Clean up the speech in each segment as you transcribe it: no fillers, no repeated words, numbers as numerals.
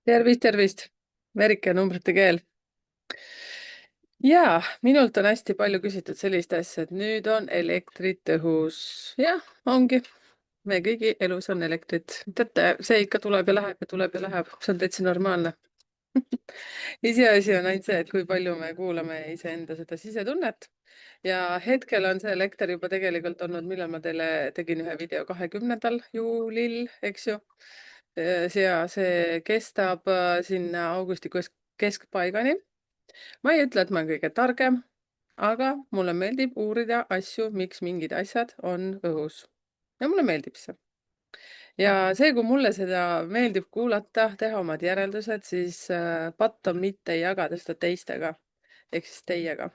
Tervist, tervist! Merike numbrite keel. Jaa, minult on hästi palju küsitud sellist asja, et nüüd on elektrit tõhus. Jah, ongi. Me kõigi elus on elektrit. Teate, see ikka tuleb ja läheb ja tuleb ja läheb. See on täitsa normaalne. Iseasi on ainult see, et kui palju me kuulame iseenda seda sisetunnet. Ja hetkel on see elekter juba tegelikult olnud, millal ma teile tegin ühe video 20. juulil, eks ju. See kestab sinna augusti keskpaigani. Ma ei ütle, et ma olen kõige targem, aga mulle meeldib uurida asju, miks mingid asjad on õhus. Ja mulle meeldib see. Ja see, kui mulle seda meeldib kuulata, teha omad järeldused, siis patt on mitte jagada seda teistega, ehk siis teiega.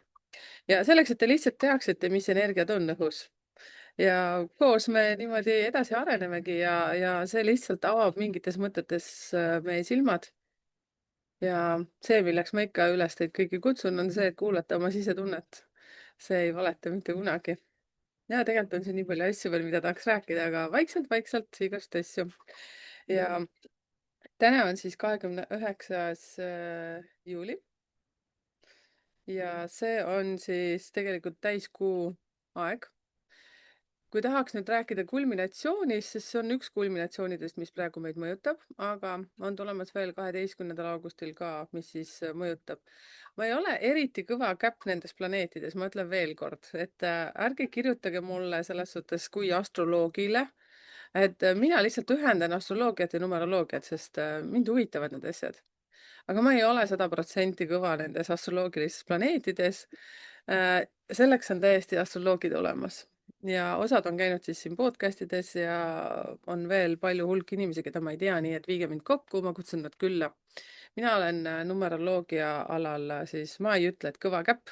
Ja selleks, et te lihtsalt teaksite, mis energiad on õhus. Ja koos me niimoodi edasi arenemegi ja see lihtsalt avab mingites mõtetes meie silmad. Ja see, milleks ma ikka üles teid kõiki kutsun, on see, et kuulata oma sisetunnet. See ei valeta mitte kunagi. Ja tegelikult on siin nii palju asju veel, mida tahaks rääkida, aga vaikselt igast asju. Ja täna on siis 29. juuli. Ja see on siis tegelikult täiskuu aeg. Kui tahaks nüüd rääkida kulminatsioonist, siis see on üks kulminatsioonidest, mis praegu meid mõjutab, aga on tulemas veel 12. augustil ka, mis siis mõjutab. Ma ei ole eriti kõva käpp nendes planeetides, ma ütlen veel kord, et ärge kirjutage mulle selles suhtes kui astroloogile, et mina lihtsalt ühendan astroloogiat ja numeroloogiat, sest mind huvitavad need asjad. Aga ma ei ole 100% kõva nendes astroloogilistes planeetides. Selleks on täiesti astroloogid olemas. Ja osad on käinud siis siin podcastides ja on veel palju hulk inimesi, keda ma ei tea, nii et viige mind kokku, ma kutsun nad külla. Mina olen numeroloogia alal, siis ma ei ütle, et kõva käpp,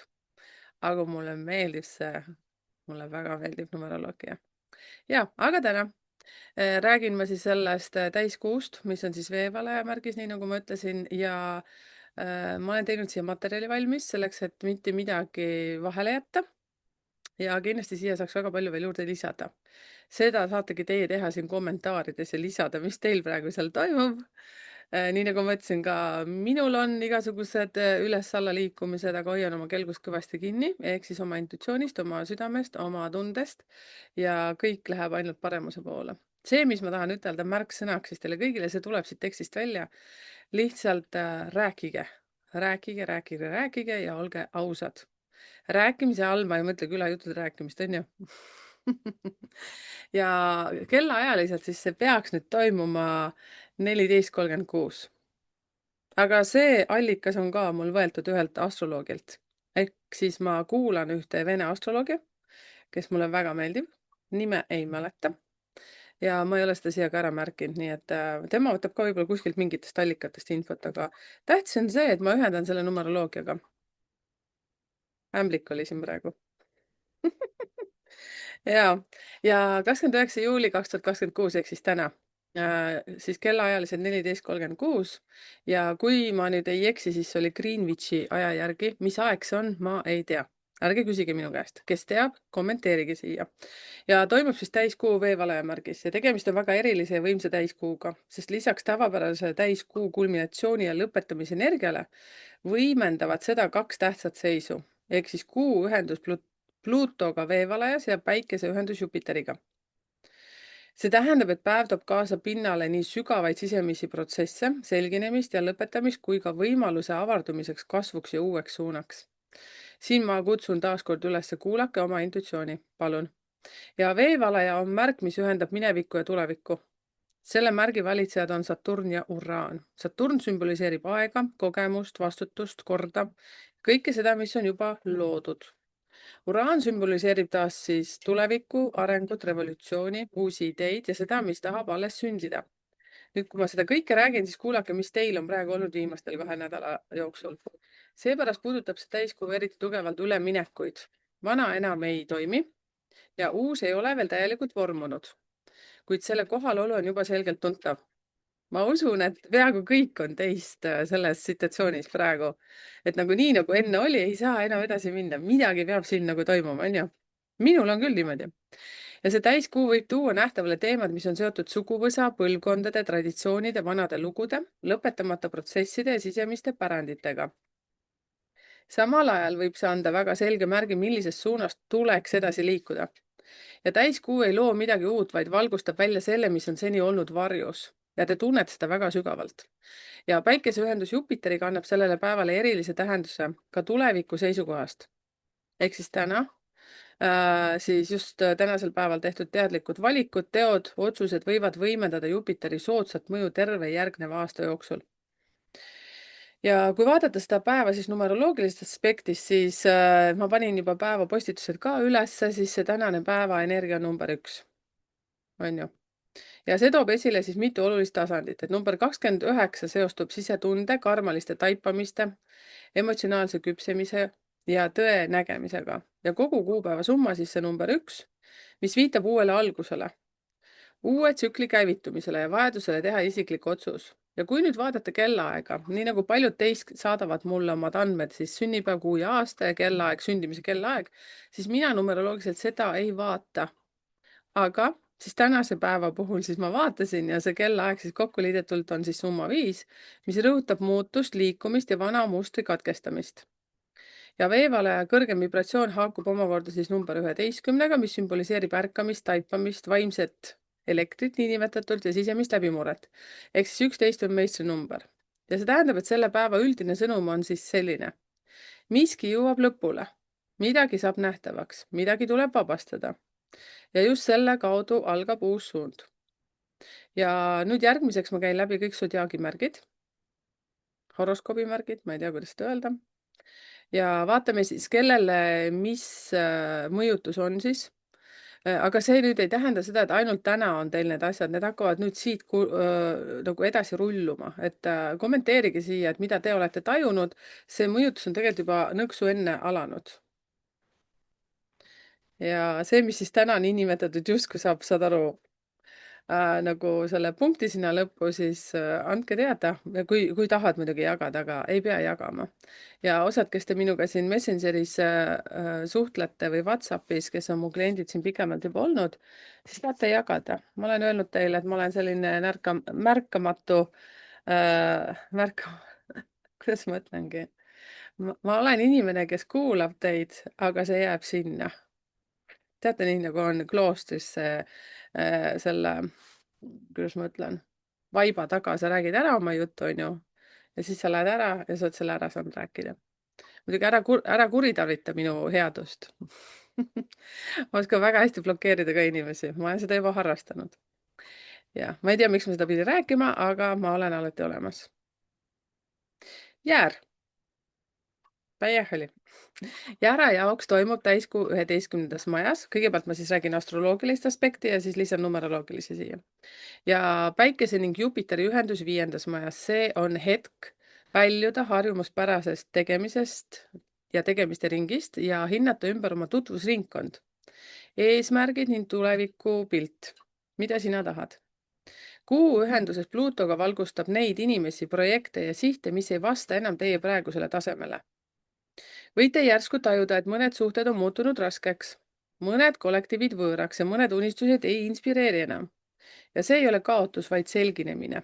aga mulle meeldib see, mulle väga meeldib numeroloogia. Ja, aga täna räägin ma siis sellest täiskuust, mis on siis veevalaja märgis, nii nagu ma ütlesin, ja ma olen teinud siia materjali valmis selleks, et mitte midagi vahele jätta. Ja kindlasti siia saaks väga palju veel juurde lisada. Seda saategi teie teha siin kommentaarides ja lisada, mis teil praegu seal toimub. Nii nagu ma ütlesin ka, minul on igasugused üles-alla liikumised, aga hoian oma kelgust kõvasti kinni, ehk siis oma intuitsioonist, oma südamest, oma tundest ja kõik läheb ainult paremuse poole. See, mis ma tahan ütelda märksõnaks siis teile kõigile, see tuleb siit tekstist välja. Lihtsalt rääkige, rääkige, rääkige, rääkige ja olge ausad. Rääkimise all ma ei mõtle külajutude rääkimist, on ju? Ja kellaajaliselt siis see peaks nüüd toimuma 14.36. Aga see allikas on ka mul võetud ühelt astroloogilt. Ehk siis ma kuulan ühte vene astroloogi, kes mulle väga meeldib. Nime ei mäleta. Ja ma ei ole seda siia ka ära märkinud, nii et tema võtab ka võib-olla kuskilt mingitest allikatest infot, aga tähtis on see, et ma ühendan selle numeroloogiaga. Ämblik oli siin praegu. Ja 29. juuli 2026 ehk siis täna. Siis kellaajalised 14.36 ja kui ma nüüd ei eksi, siis oli Greenwichi aja järgi. Mis aeg see on, ma ei tea. Ärge küsige minu käest. Kes teab, kommenteerige siia. Ja toimub siis täiskuu veevalaja märgis ja tegemist on väga erilise ja võimsa täiskuuga, sest lisaks tavapärase täiskuu kulminatsiooni ja lõpetamise energiale võimendavad seda kaks tähtsat seisu. Ehk siis kuu ühendus Pluutoga veevalajas ja päikese ühendus Jupiteriga. See tähendab, et päev toob kaasa pinnale nii sügavaid sisemisi protsesse, selginemist ja lõpetamist kui ka võimaluse avardumiseks kasvuks ja uueks suunaks. Siin ma kutsun taaskord üles kuulake oma intuitsiooni, palun. Ja veevalaja on märk, mis ühendab minevikku ja tulevikku. Selle märgi valitsejad on Saturn ja Uraan. Saturn sümboliseerib aega, kogemust, vastutust, korda, kõike seda, mis on juba loodud. Uraan sümboliseerib taas siis tulevikku, arengut, revolutsiooni, uusi ideid ja seda, mis tahab alles sündida. Nüüd, kui ma seda kõike räägin, siis kuulake, mis teil on praegu olnud viimastel 2 nädala jooksul. Seepärast puudutab see täiskuu eriti tugevalt üleminekuid. Vana enam ei toimi ja uus ei ole veel täielikult vormunud. Kuid selle kohalolu on juba selgelt tuntav. Ma usun, et peaaegu kõik on teist selles situatsioonis praegu. Et nagu nii, nagu enne oli, ei saa enam edasi minna. Midagi peab siin nagu toimuma, on ju? Minul on küll niimoodi. Ja see täiskuu võib tuua nähtavale teemad, mis on seotud suguvõsa, põlvkondade, traditsioonide, vanade lugude, lõpetamata protsesside ja sisemiste päranditega. Samal ajal võib see anda väga selge märgi, millisest suunast tuleks edasi liikuda. Ja täiskuu ei loo midagi uut, vaid valgustab välja selle, mis on seni olnud varjus. Ja te tunnete seda väga sügavalt. Ja päikeseühendus Jupiteriga annab sellele päevale erilise tähenduse ka tuleviku seisukohast. Ehk siis täna, siis just tänasel päeval tehtud teadlikud valikud, teod, otsused võivad võimendada Jupiteri soodsat mõju terve järgneva aasta jooksul. Ja kui vaadata seda päeva siis numeroloogilisest aspektist, siis ma panin juba päeva postitused ka ülesse, siis see tänane päeva energia on number 1. On ju? Ja see toob esile siis mitu olulist tasandit, et number 29 seostub sisetunde, karmaliste taipamiste, emotsionaalse küpsemise ja tõe nägemisega. Ja kogu kuupäeva summa siis see number 1, mis viitab uuele algusele, uue tsükli käivitumisele ja vajadusele teha isiklik otsus. Ja kui nüüd vaadata kellaaega, nii nagu paljud teist saadavad mulle omad andmed, siis sünnipäev, kuu ja aasta ja kellaaeg, sündimise kellaaeg, siis mina numeroloogiliselt seda ei vaata. Aga siis tänase päeva puhul siis ma vaatasin ja see kellaaeg siis kokku liidetult on siis summa 5, mis rõhutab muutust, liikumist ja vana mustri katkestamist. Ja veevalaja kõrgem vibratsioon haakub omakorda siis number 11-ga, mis sümboliseerib ärkamist, taipamist, vaimset elektrit niinimetatult ja sisemist läbimurret. Ehk siis 11 on meistri number. Ja see tähendab, et selle päeva üldine sõnum on siis selline. Miski jõuab lõpule. Midagi saab nähtavaks. Midagi tuleb vabastada. Ja just selle kaudu algab uus suund. Ja nüüd järgmiseks ma käin läbi kõik sodiaagimärgid. Horoskoobimärgid, ma ei tea, kuidas seda öelda. Ja vaatame siis, kellele mis mõjutus on siis. Aga see nüüd ei tähenda seda, et ainult täna on teil need asjad, need hakkavad nüüd siit nagu edasi rulluma, et kommenteerige siia, et mida te olete tajunud, see mõjutus on tegelikult juba nõksu enne alanud. Ja see, mis siis täna niinimetatud justkui saad aru, nagu selle punkti sinna lõppu, siis andke teada, kui tahad muidugi jagada, aga ei pea jagama. Ja osad, kes te minuga siin Messengeris suhtlete või WhatsAppis, kes on mu kliendid siin pikemalt juba olnud, siis saate jagada. Ma olen öelnud teile, et ma olen selline märkamatu, kuidas ma ütlengi? Ma olen inimene, kes kuulab teid, aga see jääb sinna. Teate, nii nagu on kloostris selle, kuidas ma ütlen, vaiba taga, sa räägid ära oma juttu, on ju, ja siis sa lähed ära ja sa oled selle ära saanud rääkida. Muidugi ära kuritarvita minu headust. Ma oskan väga hästi blokeerida ka inimesi, ma olen seda juba harrastanud. Ja ma ei tea, miks ma seda pidi rääkima, aga ma olen alati olemas. Jäär. Päiehali. Jäära jaoks toimub täiskuu 11. majas. Kõigepealt ma siis räägin astroloogilist aspekti ja siis lisan numeroloogilisi siia. Ja päikese ning Jupiteri ühendus 5. majas. See on hetk väljuda harjumuspärasest tegemisest ja tegemiste ringist ja hinnata ümber oma tutvusringkond. Eesmärgid ning tuleviku pilt. Mida sina tahad? Kuu ühenduses Pluutoga valgustab neid inimesi, projekte ja sihte, mis ei vasta enam teie praegusele tasemele. Võite järsku tajuda, et mõned suhted on muutunud raskeks, mõned kollektiivid võõraks ja mõned unistused ei inspireeri enam. Ja see ei ole kaotus, vaid selginemine.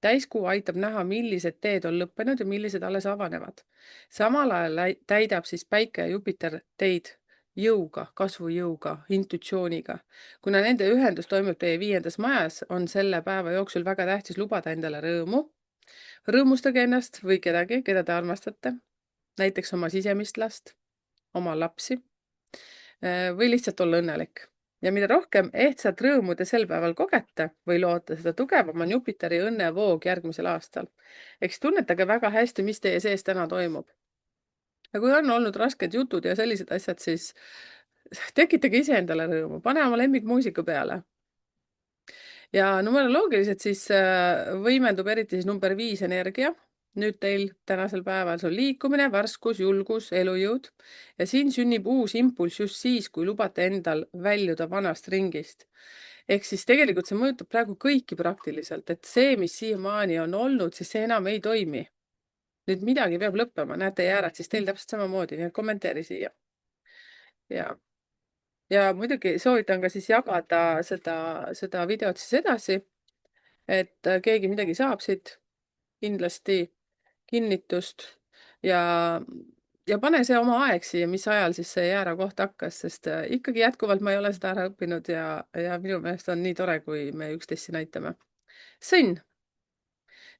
Täiskuu aitab näha, millised teed on lõppenud ja millised alles avanevad. Samal ajal täidab siis Päike ja Jupiter teid jõuga, kasvujõuga, intuitsiooniga. Kuna nende ühendus toimub teie 5. majas, on selle päeva jooksul väga tähtis lubada endale rõõmu. Rõõmustage ennast või kedagi, keda te armastate. Näiteks oma sisemist last, oma lapsi või lihtsalt olla õnnelik. Ja mida rohkem ehtsat rõõmu te sel päeval kogete või loote, seda tugevam on Jupiteri õnnevoog järgmisel aastal. Eks tunnetage väga hästi, mis teie sees täna toimub. Ja kui on olnud rasked jutud ja sellised asjad, siis tekitage ise endale rõõmu, pane oma lemmikmuusika peale. Ja numeroloogiliselt siis võimendub eriti siis number 5 energia. Nüüd teil tänasel päeval see on liikumine, värskus, julgus, elujõud ja siin sünnib uus impulss just siis, kui lubate endal väljuda vanast ringist. Ehk siis tegelikult see mõjutab praegu kõiki praktiliselt, et see, mis siiamaani on olnud, siis see enam ei toimi. Nüüd midagi peab lõppema, näete jäärad, siis teil täpselt samamoodi, nii et kommenteeri siia. Ja ja muidugi soovitan ka siis jagada seda videot siis edasi, et keegi midagi saab siit kindlasti kinnitust ja, ja pane see oma aeg siia, mis ajal siis see jäärakoht hakkas, sest ikkagi jätkuvalt ma ei ole seda ära õppinud ja minu meelest on nii tore, kui me üksteist siin aitame. Sõnn.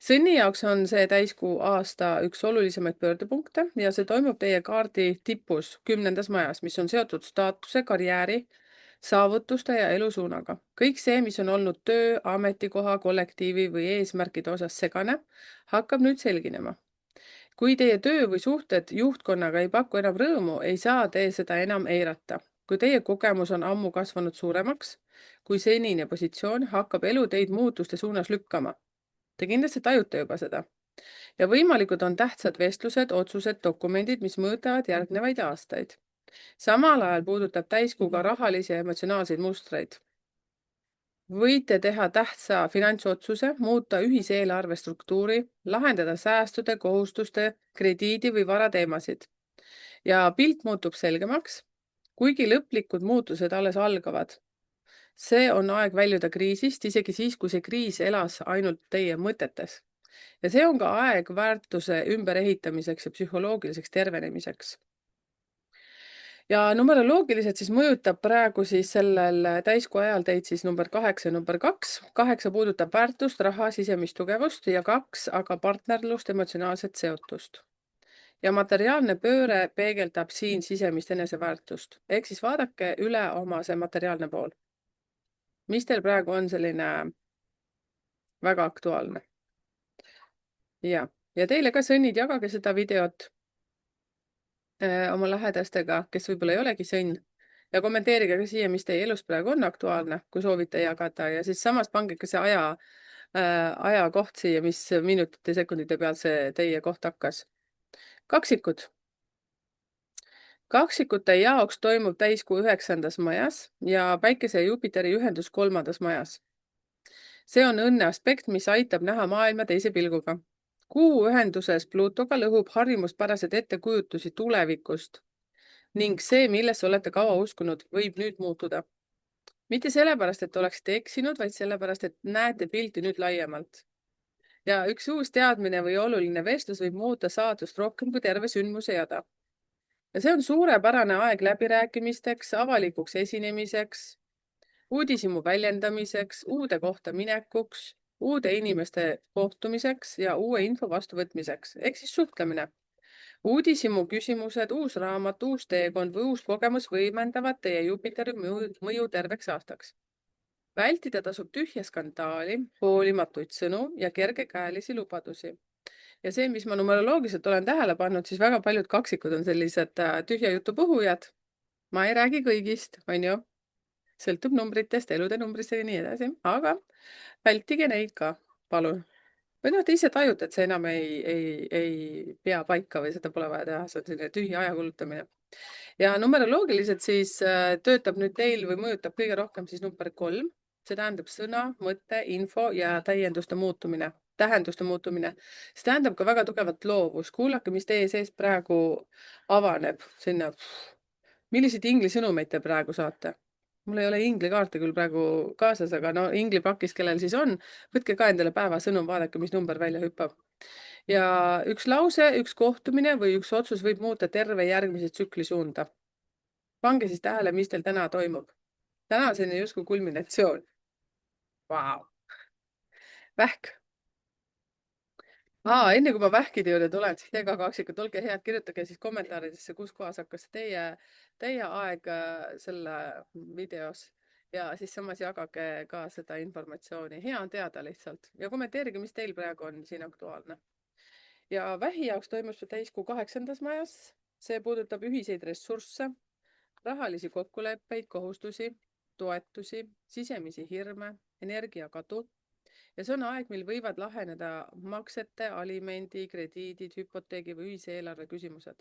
Sõnni jaoks on see täiskuu aasta üks olulisemaid pöördepunkte ja see toimub teie kaardi tipus 10. majas, mis on seotud staatuse, karjääri, saavutuste ja elusuunaga. Kõik see, mis on olnud töö, ametikoha, kollektiivi või eesmärkide osas segane, hakkab nüüd selginema. Kui teie töö või suhted juhtkonnaga ei paku enam rõõmu, ei saa te seda enam eirata. Kui teie kogemus on ammu kasvanud suuremaks, kui senine positsioon, hakkab elu teid muutuste suunas lükkama. Te kindlasti tajute juba seda. Ja võimalikud on tähtsad vestlused, otsused, dokumendid, mis mõõtavad järgnevaid aastaid. Samal ajal puudutab täiskuu ka rahalisi ja emotsionaalseid mustreid. Võite teha tähtsa finantsotsuse, muuta ühiseelarve struktuuri, lahendada säästude, kohustuste, krediidi või varateemasid. Ja pilt muutub selgemaks, kuigi lõplikud muutused alles algavad. See on aeg väljuda kriisist, isegi siis, kui see kriis elas ainult teie mõtetes. Ja see on ka aeg väärtuse ümberehitamiseks ja psühholoogiliseks tervenemiseks. Ja numeroloogiliselt siis mõjutab praegu siis sellel täiskuu ajal teid siis number 8 ja number 2. 8 puudutab väärtust, raha, sisemist tugevust ja 2 aga partnerlust, emotsionaalset seotust. Ja materiaalne pööre peegeldab siin sisemist eneseväärtust. Ehk siis vaadake üle oma see materiaalne pool. Mis teil praegu on selline väga aktuaalne? Ja teile ka sõnnid, jagage seda videot oma lähedastega, kes võib-olla ei olegi sõnn. Ja kommenteerige ka siia, mis teie elus praegu on aktuaalne, kui soovite jagada. Ja siis samas pange ka see aja koht siia, mis minutite, sekundite peal see teie koht hakkas. Kaksikud. Kaksikute jaoks toimub täiskuu 9. majas ja Päikese ja Jupiteri ühendus 3. majas. See on õnne aspekt, mis aitab näha maailma teise pilguga. Kuu ühenduses Pluutoga lõhub harjumuspärased ettekujutusi tulevikust ning see, millesse olete kaua uskunud, võib nüüd muutuda. Mitte sellepärast, et oleksite eksinud, vaid sellepärast, et näete pilti nüüd laiemalt. Ja üks uus teadmine või oluline vestlus võib muuta saatust rohkem kui terve sündmuse jada. Ja see on suurepärane aeg läbirääkimisteks, avalikuks esinemiseks, uudishimu väljendamiseks, uude kohta minekuks, uude inimeste kohtumiseks ja uue info vastuvõtmiseks, ehk siis suhtlemine. Uudishimu küsimused, uus raamat, uus teekond või uus kogemus võimendavad teie Jupiteri mõju terveks aastaks. Vältida tasub tühja skandaali, hoolimatuid sõnu ja kergekäelisi lubadusi. Ja see, mis ma numeroloogiliselt olen tähele pannud, siis väga paljud kaksikud on sellised tühja jutu puhujad. Ma ei räägi kõigist, on ju. Sõltub numbritest, elude numbrist ja nii edasi, aga vältige neid ka, palun. Või te ise tajute, et see enam ei pea paika või seda pole vaja teha, see on selline tühja aja kulutamine. Ja numeroloogiliselt siis töötab nüüd teil või mõjutab kõige rohkem siis number 3. See tähendab sõna, mõtte, info ja tähenduste muutumine. See tähendab ka väga tugevat loovust. Kuulake, mis teie sees praegu avaneb sinna. Milliseid inglisõnumeid te praegu saate? Mul ei ole inglikaarte küll praegu kaasas, aga no inglipakis, kellel siis on, võtke ka endale päevasõnum, vaadake, mis number välja hüppab. Ja üks lause, üks kohtumine või üks otsus võib muuta terve järgmise tsükli suunda. Pange siis tähele, mis teil täna toimub. Täna on selline justkui kulminatsioon. Vau! Vähk. Enne kui ma vähkide juurde tulen, siis teie ka kaksikud, olge head, kirjutage siis kommentaaridesse, kus kohas hakkas teie aeg selle videos ja siis samas jagage ka seda informatsiooni. Hea on teada lihtsalt ja kommenteerige, mis teil praegu on siin aktuaalne. Ja vähi jaoks toimub see täiskuu 8. majas. See puudutab ühiseid ressursse, rahalisi kokkuleppeid, kohustusi, toetusi, sisemisi hirme, energiakadu. Ja see on aeg, mil võivad laheneda maksete, alimendi, krediidid, hüpoteegi või ühiseelarve küsimused.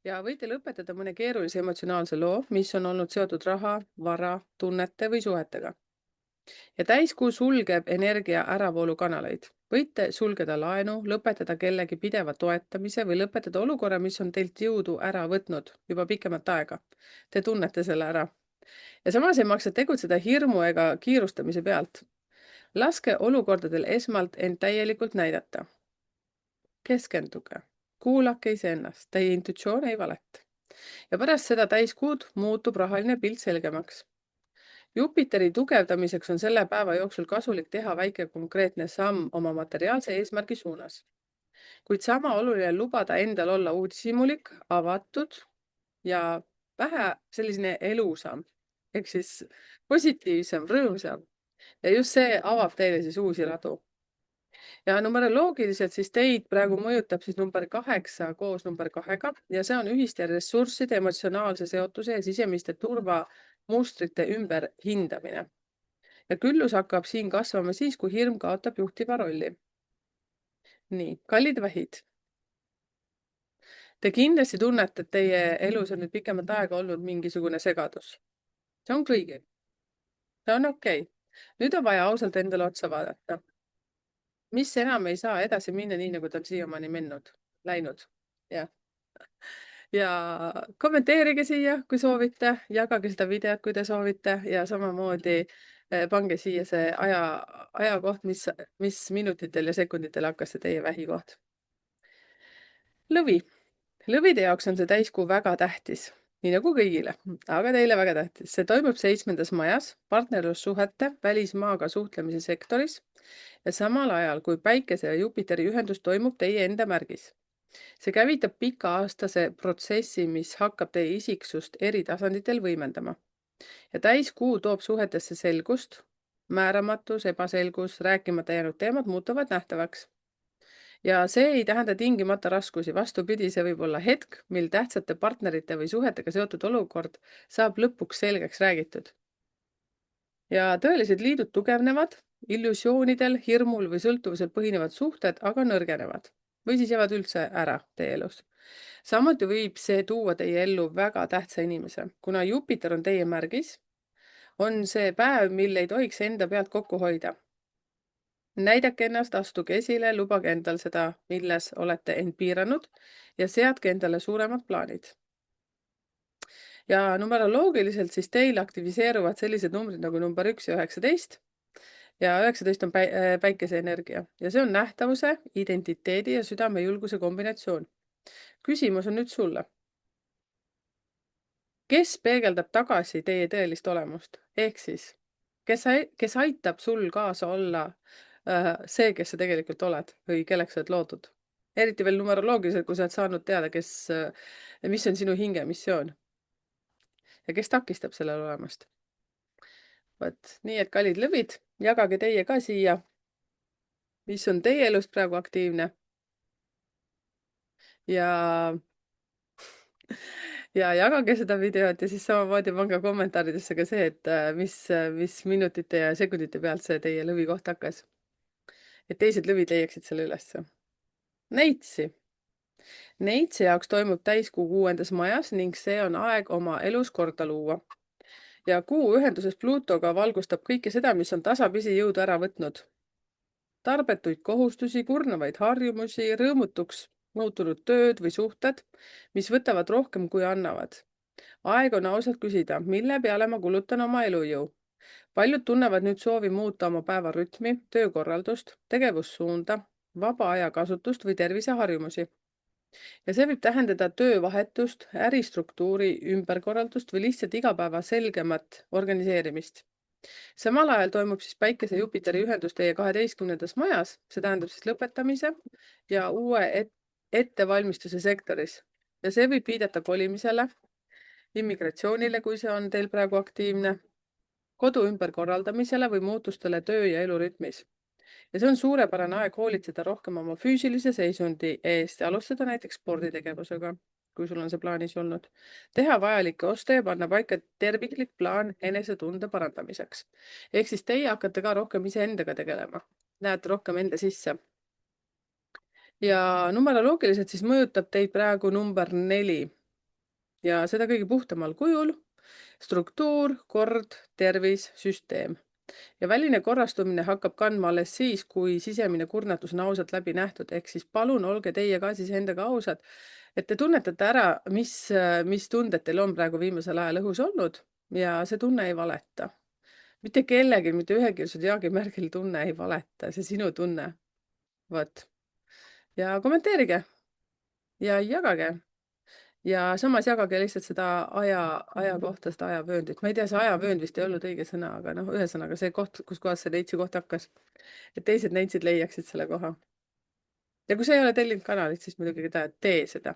Ja võite lõpetada mõne keerulise emotsionaalse loo, mis on olnud seotud raha, vara, tunnete või suhetega. Ja täiskuu sulgeb energia äravoolukanaleid. Võite sulgeda laenu, lõpetada kellegi pideva toetamise või lõpetada olukorra, mis on teilt jõudu ära võtnud juba pikemat aega. Te tunnete selle ära. ja samas ei maksa tegutseda hirmu ega kiirustamise pealt. Laske olukordadel esmalt end täielikult näidata. Keskenduge, kuulake iseennast, teie intuitsioon ei valeta. Ja pärast seda täiskuud muutub rahaline pilt selgemaks. Jupiteri tugevdamiseks on selle päeva jooksul kasulik teha väike konkreetne samm oma materiaalse eesmärgi suunas. Kuid sama oluline lubada endal olla uudishimulik, avatud ja vähe selline elusam, ehk siis positiivsem, rõõmsam. Ja just see avab teile siis uusi radu. Ja numeroloogiliselt siis teid praegu mõjutab siis number 8 koos number 2 ja see on ühiste ressursside, emotsionaalse seotuse ja sisemiste turvamustrite ümber hindamine. Ja küllus hakkab siin kasvama siis, kui hirm kaotab juhtiva rolli. Nii, kallid vähid. Te kindlasti tunnete, et teie elus on nüüd pikemat aega olnud mingisugune segadus. See on kõigil. See on okei. Nüüd on vaja ausalt endale otsa vaadata. Mis enam ei saa edasi minna nii, nagu ta on siiamaani läinud. Ja kommenteerige siia, kui soovite, jagage seda videot, kui te soovite ja samamoodi pange siia see ajakoht, mis minutitel ja sekunditel hakkas see teie vähikoht. Lõvi. Lõvide jaoks on see täiskuu väga tähtis, nii nagu kõigile, aga teile väga tähtis. See toimub 7. majas partnerlussuhete välismaaga suhtlemise sektoris ja samal ajal, kui Päikese ja Jupiteri ühendus toimub teie enda märgis. See käivitab pika-aastase protsessi, mis hakkab teie isiksust eri tasanditel võimendama. Ja täiskuu toob suhetesse selgust, määramatus, ebaselgus, rääkimata jäänud teemad muutuvad nähtavaks. Ja see ei tähenda tingimata raskusi, vastupidi, see võib olla hetk, mil tähtsate partnerite või suhetega seotud olukord saab lõpuks selgeks räägitud. Ja tõelised liidud tugevnevad, illusioonidel, hirmul või sõltuvusel põhinevad suhted aga nõrgenevad või siis jäävad üldse ära teie elus. Samuti võib see tuua teie ellu väga tähtsa inimese. Kuna Jupiter on teie märgis, on see päev, mil ei tohiks enda pealt kokku hoida. Näidake ennast, astuge esile, lubage endal seda, milles olete end piiranud ja seadke endale suuremad plaanid. Ja numeroloogiliselt siis teil aktiviseeruvad sellised numbrid nagu number 1 ja 19. Ja 19 on päikese energia ja see on nähtavuse, identiteedi ja südamejulguse kombinatsioon. Küsimus on nüüd sulle. Kes peegeldab tagasi teie tõelist olemust? Ehk siis, kes aitab sul kaasa olla see, kes sa tegelikult oled või kelleks sa oled loodud. Eriti veel numeroloogiliselt, kui sa oled saanud teada, mis on sinu hinge missioon. Ja kes takistab sellel olemast. Nii, et kallid lõvid, jagage teie ka siia, mis on teie elust praegu aktiivne. Ja jagage seda videot ja siis samamoodi pange kommentaaridesse ka see, et mis minutite ja sekundite pealt see teie lõvi koht hakkas. Et teised lõvid leiaksid selle ülesse. Neitsi. Neitsi jaoks toimub täiskuu 6. majas ning see on aeg oma elus korda luua. Ja kuu ühenduses Pluutoga valgustab kõike seda, mis on tasapisi jõudu ära võtnud. Tarbetuid kohustusi, kurnavaid harjumusi, rõõmutuks muutunud tööd või suhted, mis võtavad rohkem kui annavad. Aeg on ausalt küsida, mille peale ma kulutan oma elujõu. Paljud tunnevad nüüd soovi muuta oma päevarütmi, töökorraldust, tegevussuunda, vaba aja kasutust või terviseharjumusi. Ja see võib tähendada töövahetust, äristruktuuri ümberkorraldust või lihtsalt igapäeva selgemat organiseerimist. Samal ajal toimub siis Päikese ja Jupiteri ühendus teie 12. majas, see tähendab siis lõpetamise ja uue ettevalmistuse sektoris. Ja see võib viidata kolimisele, immigratsioonile, kui see on teil praegu aktiivne, kodu ümberkorraldamisele või muutustele töö ja elurütmis. Ja see on suurepärane aeg hoolitseda rohkem oma füüsilise seisundi eest ja alustada näiteks sporditegevusega, kui sul on see plaanis olnud. Teha vajalikke oste ja panna paika terviklik plaan enesetunde parandamiseks. Ehk siis teie hakkate ka rohkem iseendaga tegelema. Näete rohkem enda sisse. Ja numeroloogiliselt siis mõjutab teid praegu number 4. Ja seda kõige puhtamal kujul. Struktuur, kord, tervis, süsteem. Ja väline korrastumine hakkab kandma alles siis, kui sisemine kurnatus on ausalt läbi nähtud. Ehk siis palun olge teie ka siis endaga ausad, et te tunnetate ära, mis tunded teil on praegu viimasel ajal õhus olnud ja see tunne ei valeta. Mitte kellelgi, mitte ühegi sodiaagimärgil tunne ei valeta, see sinu tunne. Vot. Ja kommenteerige ja jagage. Ja samas jagage lihtsalt seda aja kohta, seda ajavööndit. Ma ei tea, see ajavöönd vist ei olnud õige sõna, aga noh, ühesõnaga see koht, kus kohas see neitsi koht hakkas. Et teised neitsid leiaksid selle koha. Ja kui sa ei ole tellinud kanalit, siis muidugi tee seda.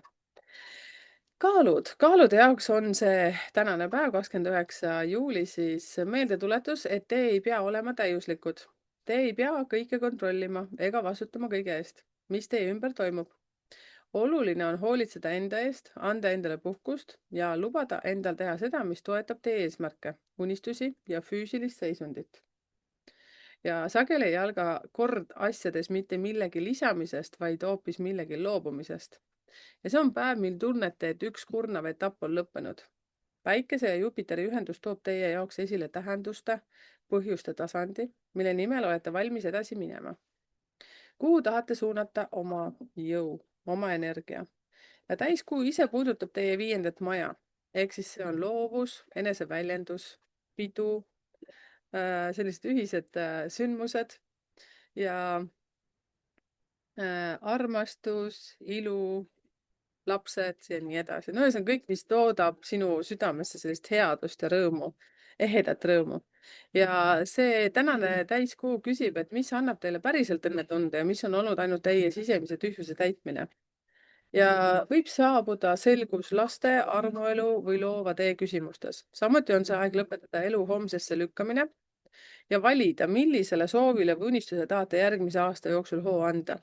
Kaalude jaoks on see tänane päev, 29. juuli, siis meeldetuletus, et te ei pea olema täiuslikud. Te ei pea kõike kontrollima ega vastutama kõige eest, mis teie ümber toimub. Oluline on hoolitseda enda eest, anda endale puhkust ja lubada endal teha seda, mis toetab teie eesmärke, unistusi ja füüsilist seisundit. Ja sageli ei alga kord asjades mitte millegi lisamisest, vaid hoopis millegi loobumisest. Ja see on päev, mil tunnete, et üks kurnav etapp on lõppenud. Päikese ja Jupiteri ühendus toob teie jaoks esile tähenduste, põhjuste tasandi, mille nimel olete valmis edasi minema. Kuhu tahate suunata oma jõu, oma energia? Ja täiskuu ise puudutab teie 5. maja. Ehk siis see on loovus, eneseväljendus, pidu, sellised ühised sündmused ja armastus, ilu, lapsed ja nii edasi. No see on kõik, mis toodab sinu südamesse sellist headust ja rõõmu, ehedat rõõmu. Ja see tänane täiskuu küsib, et mis annab teile päriselt õnnetunde ja mis on olnud ainult teie sisemise tühjuse täitmine. Ja võib saabuda selgus laste, armuelu või loova tee küsimustes. Samuti on see aeg lõpetada elu homsesse lükkamine ja valida, millisele soovile või unistuse tahate järgmise aasta jooksul hoo anda.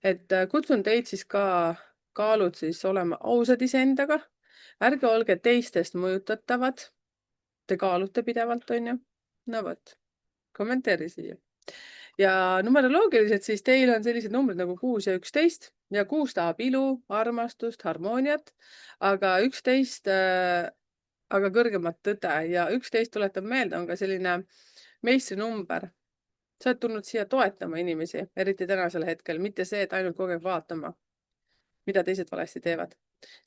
Et kutsun teid siis ka kaalud siis olema ausad iseendaga. Ärge olge teistest mõjutatavad. Te kaalute pidevalt, on ju? No vot, kommenteeri siia. Ja numeroloogiliselt siis teil on sellised numbrid nagu 6 ja 11 ja 6 tahab ilu, armastust, harmooniat, aga 11 aga kõrgemat tõde ja 11 tuletab meelde, on ka selline meistrinumber. Sa oled tulnud siia toetama inimesi, eriti tänasel hetkel, mitte see, et ainult kogu aeg vaatama, mida teised valesti teevad.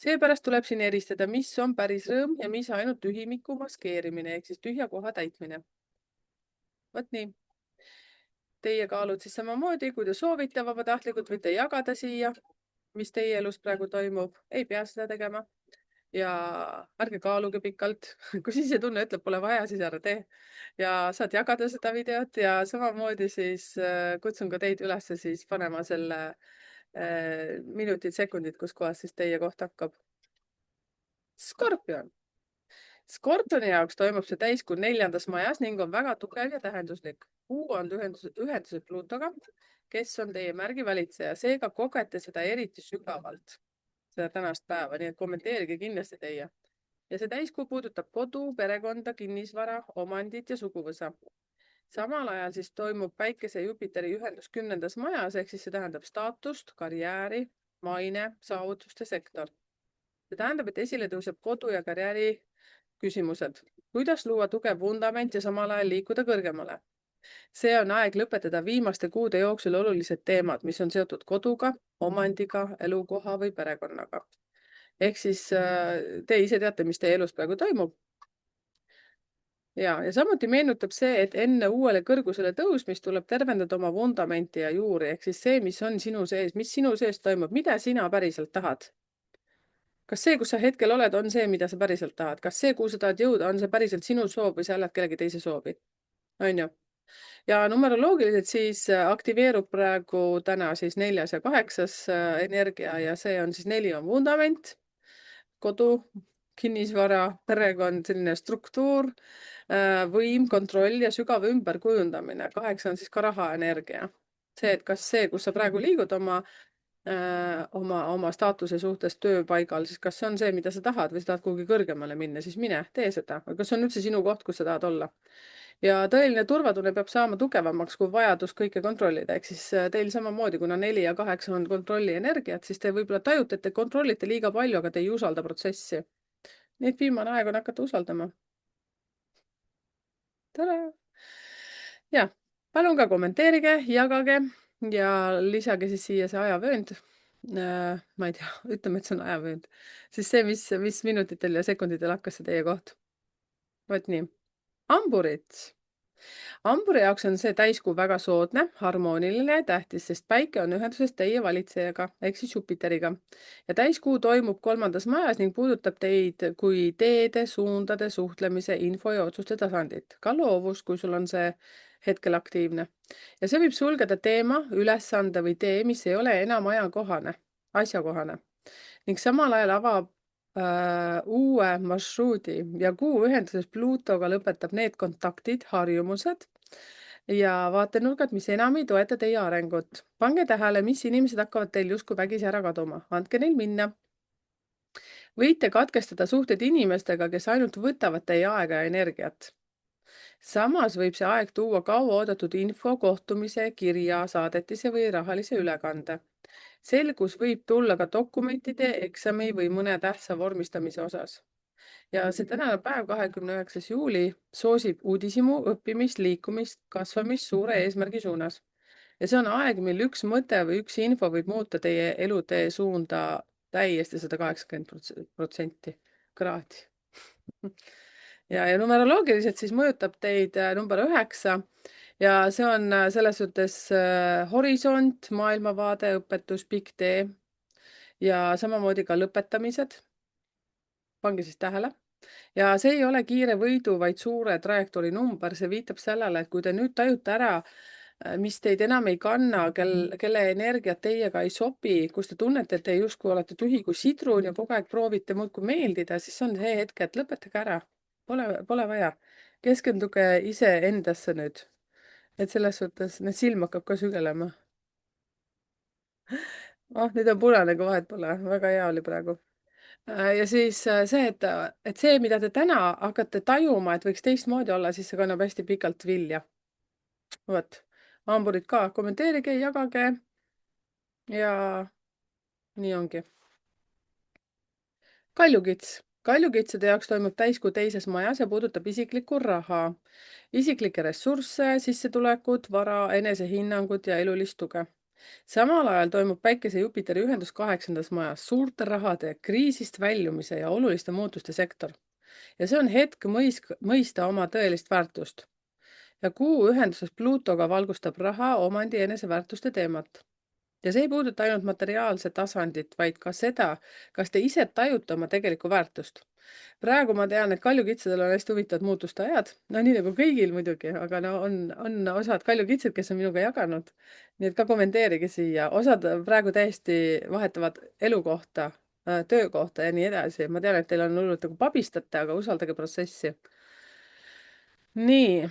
Seepärast tuleb siin eristada, mis on päris rõõm ja mis ainult tühimiku maskeerimine ehk siis tühja koha täitmine. Vot nii. Teie kaalud siis samamoodi, kui te soovite vabatahtlikult, võite jagada siia, mis teie elus praegu toimub. Ei pea seda tegema. Ja ärge kaaluge pikalt. Kui sisetunne ütleb, pole vaja, siis ära tee. Ja saad jagada seda videot ja samamoodi siis kutsun ka teid üles siis panema selle minutid, sekundid, kus kohas siis teie koht hakkab. Skorpion. Skorpioni jaoks toimub see täiskuu 4. majas ning on väga tugev ja tähenduslik. Kuu on ühenduses Pluutoga, kes on teie märgivalitseja. Seega kogete seda eriti sügavalt, seda tänast päeva, nii et kommenteerige kindlasti teie. Ja see täiskuu puudutab kodu, perekonda, kinnisvara, omandit ja suguvõsa. Samal ajal siis toimub Päikese ja Jupiteri ühendus 10. majas, ehk siis see tähendab staatust, karjääri, maine, saavutuste sektor. See tähendab, et esile tõuseb kodu ja karjääri küsimused. Kuidas luua tugev vundament ja samal ajal liikuda kõrgemale? See on aeg lõpetada viimaste kuude jooksul olulised teemad, mis on seotud koduga, omandiga, elukoha või perekonnaga. Ehk siis te ise teate, mis teie elus praegu toimub. Ja samuti meenutab see, et enne uuele kõrgusele tõusmist tuleb tervendada oma vundamenti ja juuri, ehk siis see, mis on sinu sees, mis sinu sees toimub, mida sina päriselt tahad. Kas see, kus sa hetkel oled, on see, mida sa päriselt tahad? Kas see, kuhu sa tahad jõuda, on see päriselt sinu soov või sa elad kellegi teise soovi? On ju? Ja numeroloogiliselt siis aktiveerub praegu täna siis 4. ja 8. energia ja see on siis 4 on vundament, kodu, kinnisvara, perekond, selline struktuur, võim, kontroll ja sügav ümberkujundamine. 8 on siis ka rahaenergia. See, et kas see, kus sa praegu liigud oma staatuse suhtes tööpaigal, siis kas see on see, mida sa tahad või sa tahad kuhugi kõrgemale minna, siis mine, tee seda. Või kas on üldse sinu koht, kus sa tahad olla? Ja tõeline turvatunne peab saama tugevamaks kui vajadus kõike kontrollida. Ehk siis teil samamoodi, kuna 4 ja 8 on kontrolli energiat, siis te võib-olla tajute, et te kontrollite liiga palju, aga te ei usalda protsessi. Nii et viimane aeg on hakata usaldama. Tere! Ja, palun ka kommenteerige, jagage ja lisage siis siia see ajavöönd. Ma ei tea, ütleme, et see on ajavöönd. Siis see, mis minutitel ja sekunditel hakkas see teie koht. Vot nii. Hamburid. Hamburi jaoks on see täiskuu väga soodne, harmooniline ja tähtis, sest päike on ühenduses teie valitsejaga ehk siis Jupiteriga. Ja täiskuu toimub 3. majas ning puudutab teid kui teede, suundade, suhtlemise, info ja otsuste tasandit. Ka loovus, kui sul on see hetkel aktiivne. Ja see võib sulgeda teema, ülesande või tee, mis ei ole enam asjakohane. Ning samal ajal avab uue marsruudi ja kuu ühenduses Pluutoga lõpetab need kontaktid, harjumused ja vaatenurgad, mis enam ei toeta teie arengut. Pange tähele, mis inimesed hakkavad teil justkui vägisi ära kaduma. Andke neil minna. Võite katkestada suhted inimestega, kes ainult võtavad teie aega ja energiat. Samas võib see aeg tuua kaua oodatud info, kohtumise, kirja, saadetise või rahalise ülekande. Selgus võib tulla ka dokumentide, eksami või mõne tähtsa vormistamise osas. Ja see tänane päev, 29. juuli, soosib uudishimu, õppimist, liikumist, kasvamist suure eesmärgi suunas. Ja see on aeg, mil üks mõte või üks info võib muuta teie elutee suunda täiesti 180% kraadi. Ja numeroloogiliselt siis mõjutab teid number 9 ja see on selles suhtes horisont, maailmavaade, õpetus, pikk tee ja samamoodi ka lõpetamised. Pange siis tähele. Ja see ei ole kiire võidu, vaid suure trajektoori number. See viitab sellele, et kui te nüüd tajute ära, mis teid enam ei kanna, kelle energiat teiega ei sobi, kus te tunnete, et te justkui olete tühi kui sidrun ja kogu aeg proovite muudkui meeldida, siis on see hetk, et lõpetage ära. Pole vaja. Keskenduge ise endasse nüüd. Et selles suhtes need silm hakkab ka sügelema. Nüüd on punane, kui vahet pole. Väga hea oli praegu. Ja siis see, et see, mida te täna hakkate tajuma, et võiks teistmoodi olla, siis see kannab hästi pikalt vilja. Vot. Hamburid ka. Kommenteerige, jagage. Ja nii ongi. Kaljukits. Kaljukitsede jaoks toimub täiskuu 2. majas ja puudutab isiklikku raha, isiklikke ressursse, sissetulekut, vara, enesehinnangut ja elulist tuge. Samal ajal toimub Päikese Jupiteri ühendus 8. majas, suurte rahade, kriisist väljumise ja oluliste muutuste sektor. Ja see on hetk mõista oma tõelist väärtust. Ja kuu ühenduses Pluutoga valgustab raha, omandi, eneseväärtuste teemat. Ja see ei puuduta ainult materiaalse tasandit, vaid ka seda, kas te ise tajute oma tegelikku väärtust. Praegu ma tean, et kaljukitsedel on hästi huvitavad muutuste ajad. No nii nagu kõigil muidugi, aga no on osad kaljukitsed, kes on minuga jaganud. Nii et ka kommenteerige siia. Osad praegu täiesti vahetavad elukohta, töökohta ja nii edasi. Ma tean, et teil on hullult nagu pabistate, aga usaldage protsessi. Nii.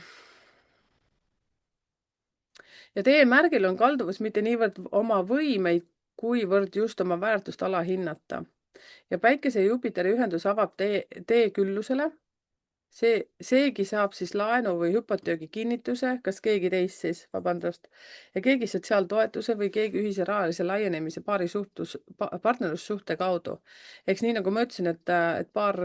Ja teie märgil on kalduvus mitte niivõrd oma võimeid, kuivõrd just oma väärtust alahinnata. Ja Päikese ja Jupiteri ühendus avab tee küllusele. Seegi saab siis laenu või hüpoteegi kinnituse, kas keegi teist siis, vabandust, ja keegi sotsiaaltoetuse või keegi ühise rahalise laienemise partnerlussuhte kaudu. Eks nii nagu ma ütlesin, et paar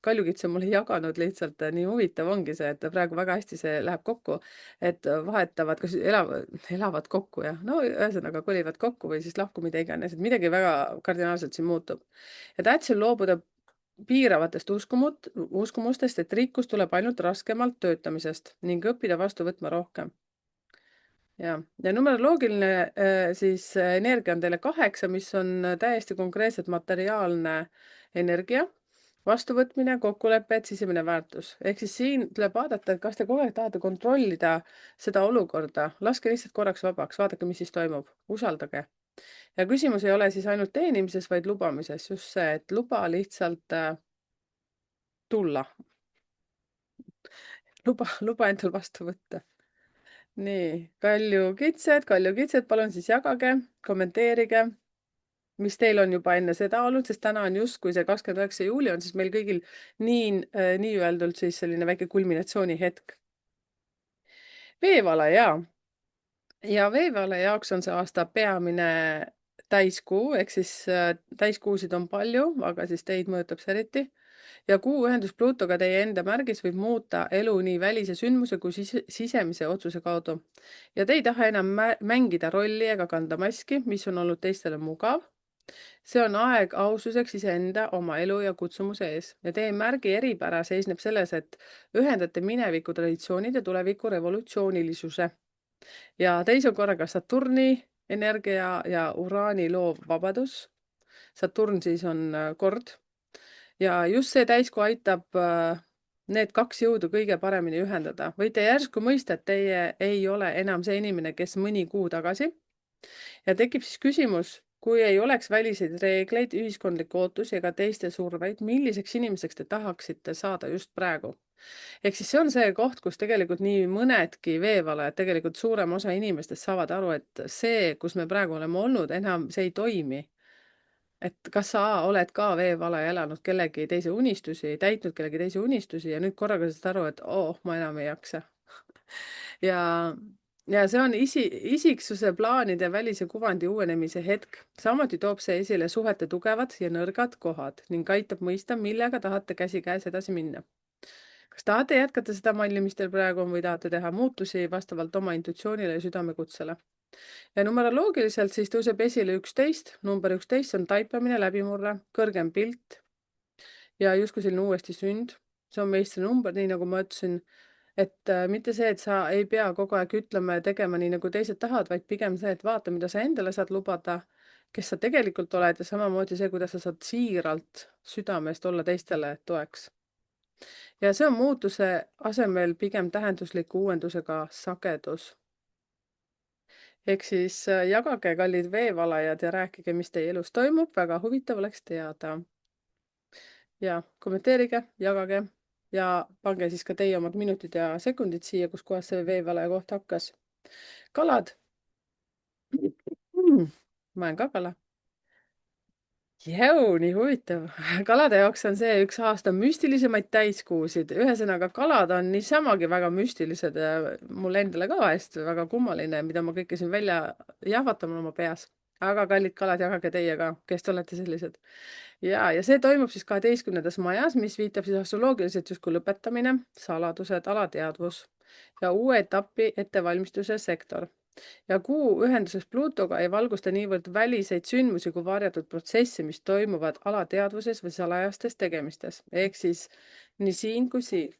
kaljukitse mulle jaganud lihtsalt nii huvitav ongi see, et praegu väga hästi see läheb kokku, et vahetavad, kas elavad kokku ja no ühesõnaga kolivad kokku või siis lahku mida iganes, et midagi väga kardinaalselt siin muutub. Ja tähtsul loobuda piiravatest uskumustest, et rikkus tuleb ainult raskemalt töötamisest ning õppida vastu võtma rohkem. Ja numeroloogiline siis energia on teile 8, mis on täiesti konkreetselt materiaalne energia, vastuvõtmine, kokkulepped, sisemine väärtus. Ehk siis siin tuleb vaadata, et kas te kogu aeg tahate kontrollida seda olukorda. Laske lihtsalt korraks vabaks, vaadake, mis siis toimub. Usaldage. Ja küsimus ei ole siis ainult teenimises, vaid lubamises. Just see, et luba lihtsalt tulla. Luba endal vastu võtta. Nii, kaljukitsed, palun siis jagage, kommenteerige, mis teil on juba enne seda olnud, sest täna on justkui see 29. juuli on siis meil kõigil nii öeldult siis selline väike kulminatsiooni hetk. Veevale, jaa. Ja veevale jaoks on see aasta peamine täiskuu, ehk siis täiskuusid on palju, aga siis teid mõjutab see eriti. Ja kuu ühendus Pluutoga teie enda märgis võib muuta elu nii välise sündmuse kui sisemise otsuse kaudu. Ja te ei taha enam mängida rolli ega kanda maski, mis on olnud teistele mugav. See on aeg aususeks iseenda, oma elu ja kutsumuse ees ja teie märgi eripära seisneb selles, et ühendate mineviku traditsioonid ja tuleviku revolutsioonilisuse. Ja teise korraga Saturni energia ja Uraani loov vabadus. Saturn siis on kord ja just see täiskuu aitab need kaks jõudu kõige paremini ühendada. Võite järsku mõista, et teie ei ole enam see inimene, kes mõni kuu tagasi. Ja tekib siis küsimus, kui ei oleks väliseid reegleid, ühiskondlikke ootusi ega teiste surveid, milliseks inimeseks te tahaksite saada just praegu? Ehk siis see on see koht, kus tegelikult nii mõnedki veevalajad, tegelikult suurem osa inimestest saavad aru, et see, kus me praegu oleme olnud, enam see ei toimi. Et kas sa oled ka veevalaja elanud kellegi teise unistusi, täitnud kellegi teise unistusi ja nüüd korraga saad aru, et ma enam ei jaksa. Ja, ja see on isiksuse plaanide välise kuvandi uuenemise hetk. Samuti toob see esile suhete tugevad ja nõrgad kohad ning aitab mõista, millega tahate käsikäes edasi minna. Kas tahate jätkata seda malli, mis teil praegu on, või tahate teha muutusi vastavalt oma intuitsioonile ja südamekutsele? Ja numeroloogiliselt siis tõuseb esile 11, number 11 on taipamine, läbimurre, kõrgem pilt ja justkui selline uuesti sünd. See on meistrinumber, nii nagu ma ütlesin, et mitte see, et sa ei pea kogu aeg ütlema ja tegema nii, nagu teised tahavad, vaid pigem see, et vaata, mida sa endale saad lubada, kes sa tegelikult oled ja samamoodi see, kuidas sa saad siiralt südamest olla teistele toeks. Ja see on muutuse asemel pigem tähendusliku uuendusega sagedus. Ehk siis jagage, kallid veevalajad, ja rääkige, mis teie elus toimub. Väga huvitav oleks teada. Ja kommenteerige, jagage ja pange siis ka teie omad minutid ja sekundid siia, kus kohas see veevalaja koht hakkas. Kalad. Ma olen ka kala. Jõu, nii huvitav. Kalade jaoks on see üks aasta müstilisemaid täiskuusid. Ühesõnaga, kalad on niisamagi väga müstilised ja mul endale ka vahest väga kummaline, mida ma kõike siin välja jahvatan oma peas. Aga kallid kalad, jagage teie ka, kes te olete sellised. Ja see toimub siis 12. majas, mis viitab siis astroloogiliselt justkui lõpetamine, saladused, alateadvus ja uue etapi ettevalmistuse sektor. Ja kuu ühenduses Pluutoga ei valgusta niivõrd väliseid sündmusi kui varjatud protsessi, mis toimuvad alateadvuses või salajastes tegemistes. Ehk siis nii siin kui siin.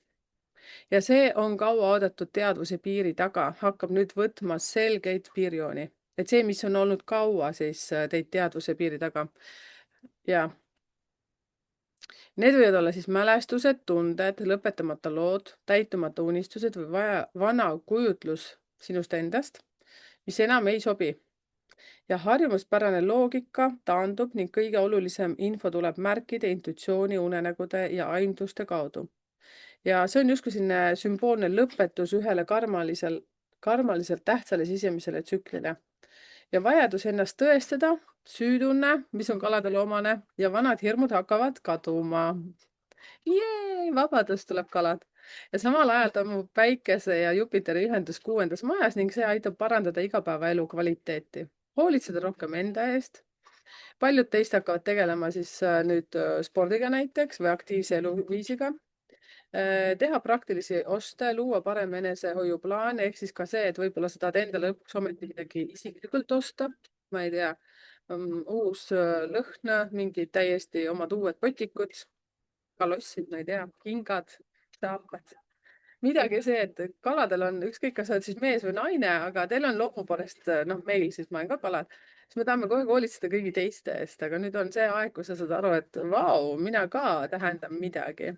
Ja see on kaua oodatud teadvuse piiri taga, hakkab nüüd võtma selgeid piirjooni. Et see, mis on olnud kaua siis teid teadvuse piiri taga. Ja need võivad olla siis mälestused, tunded, lõpetamata lood, täitumata unistused või vana kujutlus sinust endast, mis enam ei sobi. Ja harjumuspärane loogika taandub ning kõige olulisem info tuleb märkide, intuitsiooni, unenägude ja aimduste kaudu. Ja see on justkui selline sümboolne lõpetus ühele karmaliselt tähtsale sisemisele tsüklile. Ja vajadus ennast tõestada, süütunne, mis on kaladele omane, ja vanad hirmud hakkavad kaduma. Jee, vabadus tuleb kalad. Ja samal ajal toimub Päikese ja Jupiteri ühendus 6. majas ning see aitab parandada igapäevaelu kvaliteeti. Hoolitseda rohkem enda eest. Paljud teist hakkavad tegelema siis nüüd spordiga näiteks või aktiivse eluviisiga. Teha praktilisi oste, luua parem enesehoiuplaan, ehk siis ka see, et võib-olla sa tahad endale lõpuks ometi midagi isiklikult osta. Ma ei tea, uus lõhn, mingid täiesti omad uued potikud, kalossid, ma ei tea, kingad, saapad. Midagi see, et kaladel on ükskõik, kas sa oled siis mees või naine, aga teil on loomu poolest, meil siis, ma olen ka kalad, siis me tahame kogu aeg hoolitseda kõigi teiste eest, aga nüüd on see aeg, kus sa saad aru, et vau, mina ka tähendan midagi.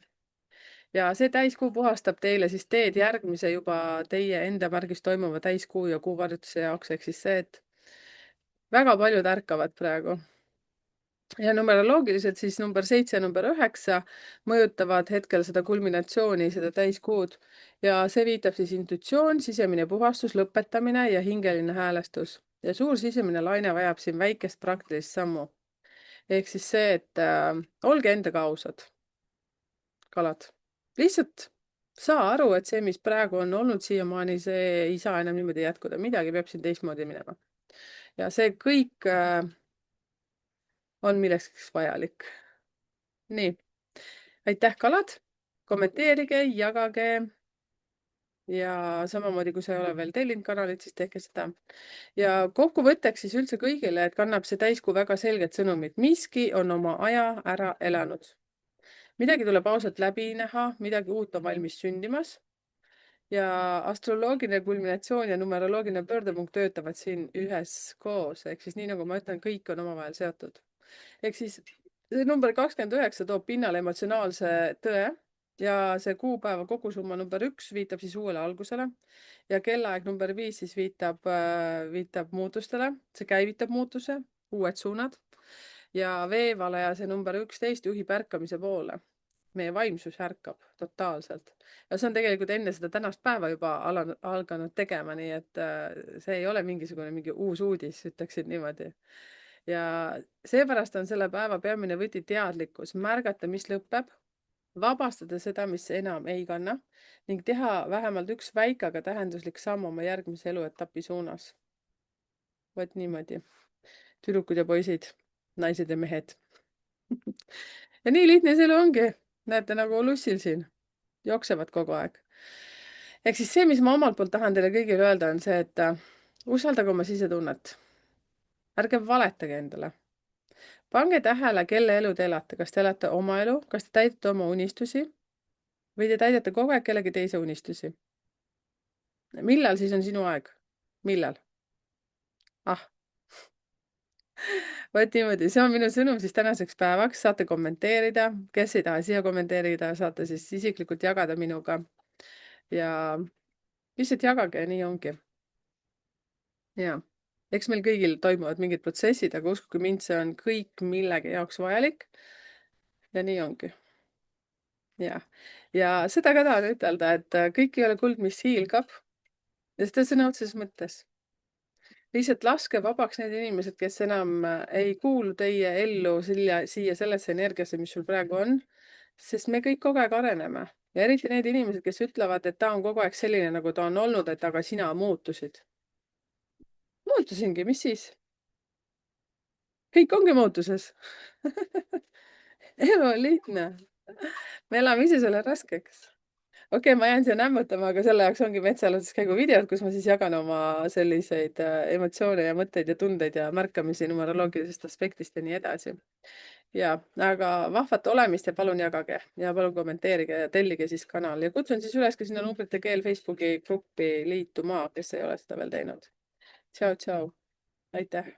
Ja see täiskuu puhastab teile siis teed järgmise juba teie enda märgis toimuva täiskuu ja kuuvarjutuse jaoks, ehk siis see, et väga paljud ärkavad praegu. Ja numeroloogiliselt siis number 7 ja number 9 mõjutavad hetkel seda kulminatsiooni, seda täiskuud. Ja see viitab siis intuitsioon, sisemine puhastus, lõpetamine ja hingeline häälestus. Ja suur sisemine laine vajab siin väikest praktilist sammu. Ehk siis see, et olge endaga ausad, kalad. Lihtsalt saa aru, et see, mis praegu on olnud siiamaani, see ei saa enam niimoodi jätkuda. Midagi peab siin teistmoodi minema. Ja see kõik on millekski vajalik. Nii, aitäh kalad, kommenteerige, jagage ja samamoodi, kui sa ei ole veel tellinud kanalit, siis tehke seda. Ja kokkuvõtteks siis üldse kõigile, et kannab see täiskuu väga selget sõnumit. Miski on oma aja ära elanud. Midagi tuleb ausalt läbi näha, midagi uut on valmis sündimas. Ja astroloogiline kulminatsioon ja numeroloogiline pöördepunkt töötavad siin üheskoos. Ehk siis nii nagu ma ütlen, kõik on omavahel seotud. Ehk siis see number 29 toob pinnale emotsionaalse tõe ja see kuupäeva kogusumma number 1 viitab siis uuele algusele ja kellaaeg number 5 siis viitab muutustele. See käivitab muutuse, uued suunad ja veevale ja see number 11 juhib ärkamise poole. Meie vaimsus ärkab totaalselt. Ja see on tegelikult enne seda tänast päeva juba alganud tegema, nii et see ei ole mingi uus uudis, ütleksin niimoodi. Ja seepärast on selle päeva peamine võti teadlikkus, märgata, mis lõpeb, vabastada seda, mis enam ei kanna ning teha vähemalt üks väike, aga tähenduslik samm oma järgmise eluetapi suunas. Vot niimoodi. Tüdrukud ja poisid, naised ja mehed. Ja nii lihtne see elu ongi. Näete nagu Lussil siin. Jooksevad kogu aeg. Ehk siis see, mis ma omalt poolt tahan teile kõigile öelda, on see, et usaldage oma sisetunnet. Ärge valetage endale. Pange tähele, kelle elu te elate. Kas te elate oma elu? Kas te täidate oma unistusi? Või te täidate kogu aeg kellegi teise unistusi? Millal siis on sinu aeg? Millal? Ah. Vot niimoodi, see on minu sõnum siis tänaseks päevaks. Saate kommenteerida. Kes ei taha siia kommenteerida, saate siis isiklikult jagada minuga. Ja lihtsalt jagage ja nii ongi. Jaa. Eks meil kõigil toimuvad mingid protsessid, aga uskuge mind, see on kõik millegi jaoks vajalik. Ja nii ongi. Jah. Ja seda ka tahan ütelda, et kõik ei ole kuld, mis hiilgab. Ja seda sõna otseses mõttes. Lihtsalt laske vabaks need inimesed, kes enam ei kuulu teie ellu siia sellesse energiasse, mis sul praegu on. Sest me kõik kogu aeg areneme. Ja eriti need inimesed, kes ütlevad, et ta on kogu aeg selline, nagu ta on olnud, et aga sina muutusid. Muutusingi, mis siis? Kõik ongi muutuses. Elu on lihtne. Me elame ise selle raskeks. Okei, ma jään siia nämmutama, aga selle jaoks ongi metsaelutuskäigu videod, kus ma siis jagan oma selliseid emotsioone ja mõtteid ja tundeid ja märkamisi numeroloogilisest aspektist ja nii edasi. Ja, aga vahvat olemist ja palun jagage ja palun kommenteerige ja tellige siis kanal ja kutsun siis üles ka sinna Numbrite Keel Facebooki gruppi liituma, kes ei ole seda veel teinud. Tšau, tšau. Aitäh.